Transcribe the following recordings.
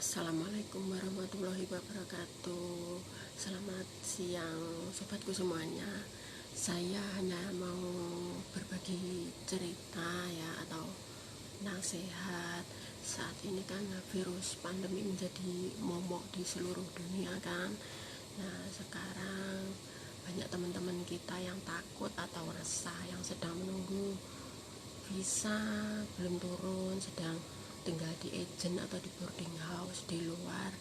Assalamualaikum warahmatullahi wabarakatuh. Selamat siang sobatku semuanya. Saya hanya mau berbagi cerita ya, atau nasihat. Saat ini kan virus pandemi menjadi momok di seluruh dunia kan. Nah, sekarang banyak teman-teman kita yang takut atau resah, yang sedang menunggu visa belum turun, sedang tinggal di agent atau di boarding house di luar.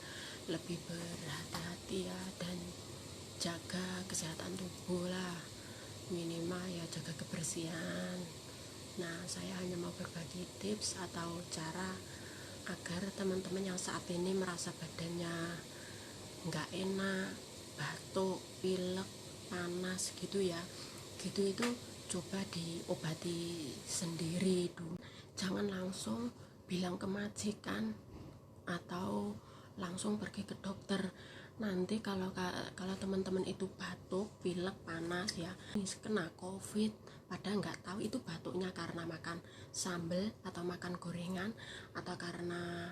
Lebih berhati-hati ya, dan jaga kesehatan tubuh lah, minimal ya jaga kebersihan. Nah, saya hanya mau berbagi tips atau cara agar teman-teman yang saat ini merasa badannya nggak enak, batuk, pilek, panas gitu ya, gitu itu coba diobati sendiri dulu. Jangan langsung bilang ke majikan atau langsung pergi ke dokter. Nanti kalau teman-teman itu batuk, pilek, panas ya, kena covid, padahal nggak tahu itu batuknya karena makan sambal atau makan gorengan atau karena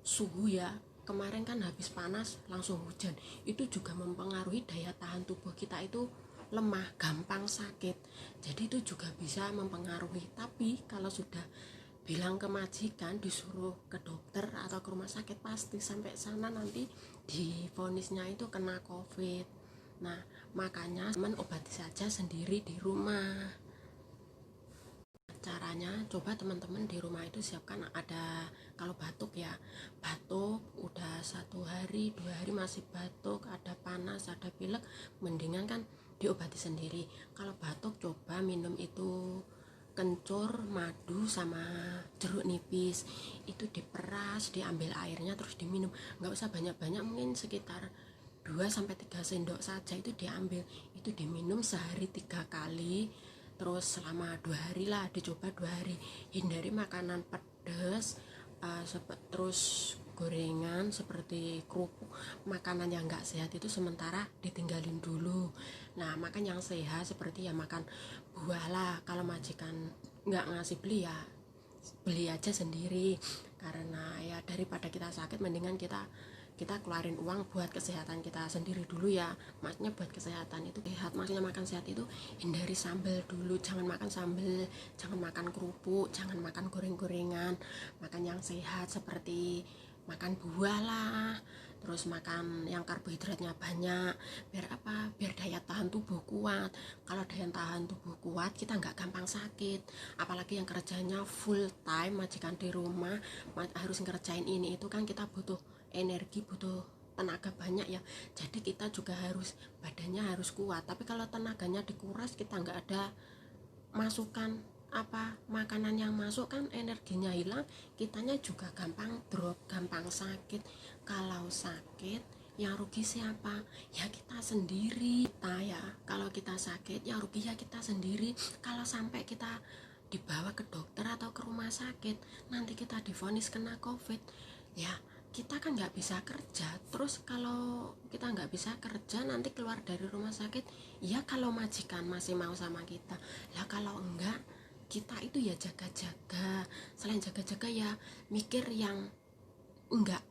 suhu ya. Kemarin kan habis panas langsung hujan, itu juga mempengaruhi daya tahan tubuh kita, itu lemah, gampang sakit. Jadi itu juga bisa mempengaruhi. Tapi kalau sudah bilang ke majikan, disuruh ke dokter atau ke rumah sakit, pasti sampai sana nanti divonisnya itu kena covid. Nah, makanya teman obati saja sendiri di rumah. Caranya, coba teman-teman di rumah itu siapkan ada, kalau batuk ya, batuk udah 1 hari 2 hari masih batuk, ada panas, ada pilek, mendingan kan diobati sendiri. Kalau batuk coba minum itu kencur, madu sama jeruk nipis, itu diperas, diambil airnya terus diminum. Nggak usah banyak-banyak, mungkin sekitar 2-3 sendok saja itu diambil, itu diminum sehari 3 kali. Terus selama 2 hari lah, dicoba 2 hari. Hindari makanan pedas, terus gorengan seperti kerupuk, makanan yang nggak sehat itu sementara ditinggalin dulu. Nah, makan yang sehat seperti ya makan buah lah. Kalau majikan nggak ngasih beli ya beli aja sendiri, karena ya daripada kita sakit mendingan kita keluarin uang buat kesehatan kita sendiri dulu ya. Maksudnya buat kesehatan itu sehat, maksudnya makan sehat itu hindari sambal dulu, jangan makan sambal, jangan makan kerupuk, jangan makan goreng-gorengan. Makan yang sehat seperti makan buah lah, terus makan yang karbohidratnya banyak, biar apa, biar daya tahan tubuh kuat. Kalau daya tahan tubuh kuat, kita nggak gampang sakit. Apalagi yang kerjanya full time, majikan di rumah harus ngerjain ini itu kan, kita butuh energi, butuh tenaga banyak ya. Jadi kita juga harus, badannya harus kuat. Tapi kalau tenaganya dikuras, kita nggak ada masukan apa makanan yang masuk, kan energinya hilang, kitanya juga gampang drop, gampang sakit. Kalau sakit yang rugi siapa? Ya kita sendiri. Kita ya, kalau kita sakit yang rugi ya kita sendiri. Kalau sampai kita dibawa ke dokter atau ke rumah sakit, nanti kita divonis kena covid, ya kita kan nggak bisa kerja. Terus kalau kita nggak bisa kerja, nanti keluar dari rumah sakit ya kalau majikan masih mau sama kita lah. Kalau enggak, kita itu ya jaga-jaga. Selain jaga-jaga ya mikir yang enggak,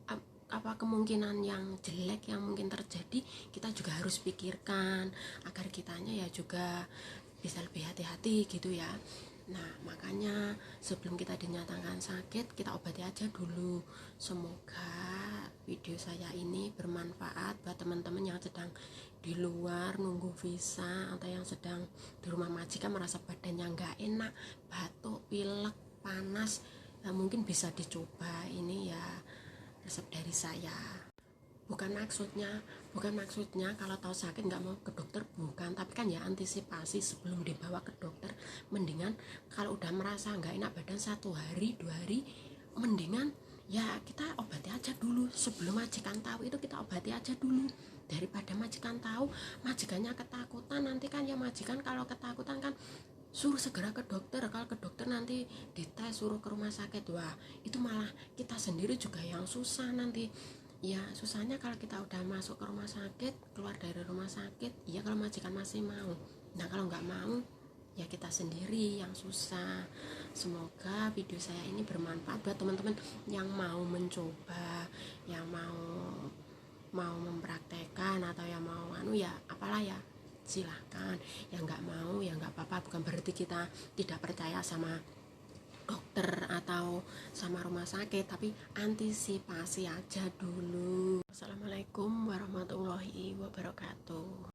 apa kemungkinan yang jelek yang mungkin terjadi, kita juga harus pikirkan agar kitanya ya juga bisa lebih hati-hati gitu ya. Nah, makanya sebelum kita dinyatakan sakit, kita obati aja dulu. Semoga video saya ini bermanfaat buat teman-teman yang sedang di luar nunggu visa, atau yang sedang di rumah majikan merasa badannya nggak enak, batuk, pilek, panas. Nah, mungkin bisa dicoba ini ya, resep dari saya. Bukan maksudnya kalau tahu sakit nggak mau ke dokter, bukan. Tapi kan ya antisipasi sebelum dibawa ke dokter. Mendingan kalau udah merasa nggak enak badan 1 hari 2 hari, mendingan ya kita obati aja dulu. Sebelum majikan tahu itu kita obati aja dulu, daripada majikan tahu, majikannya ketakutan. Nanti kan ya majikan kalau ketakutan kan suruh segera ke dokter. Kalau ke dokter nanti dites, suruh ke rumah sakit, wah itu malah kita sendiri juga yang susah nanti. Ya susahnya kalau kita udah masuk ke rumah sakit, keluar dari rumah sakit ya kalau majikan masih mau. Nah kalau nggak mau, ya kita sendiri yang susah. Semoga video saya ini bermanfaat buat teman-teman yang mau mencoba, yang mau mempraktekkan atau yang mau ya apalah ya, silahkan. Yang nggak mau ya nggak apa-apa, bukan berarti kita tidak percaya sama dokter atau sama rumah sakit, tapi antisipasi aja dulu. Assalamualaikum warahmatullahi wabarakatuh.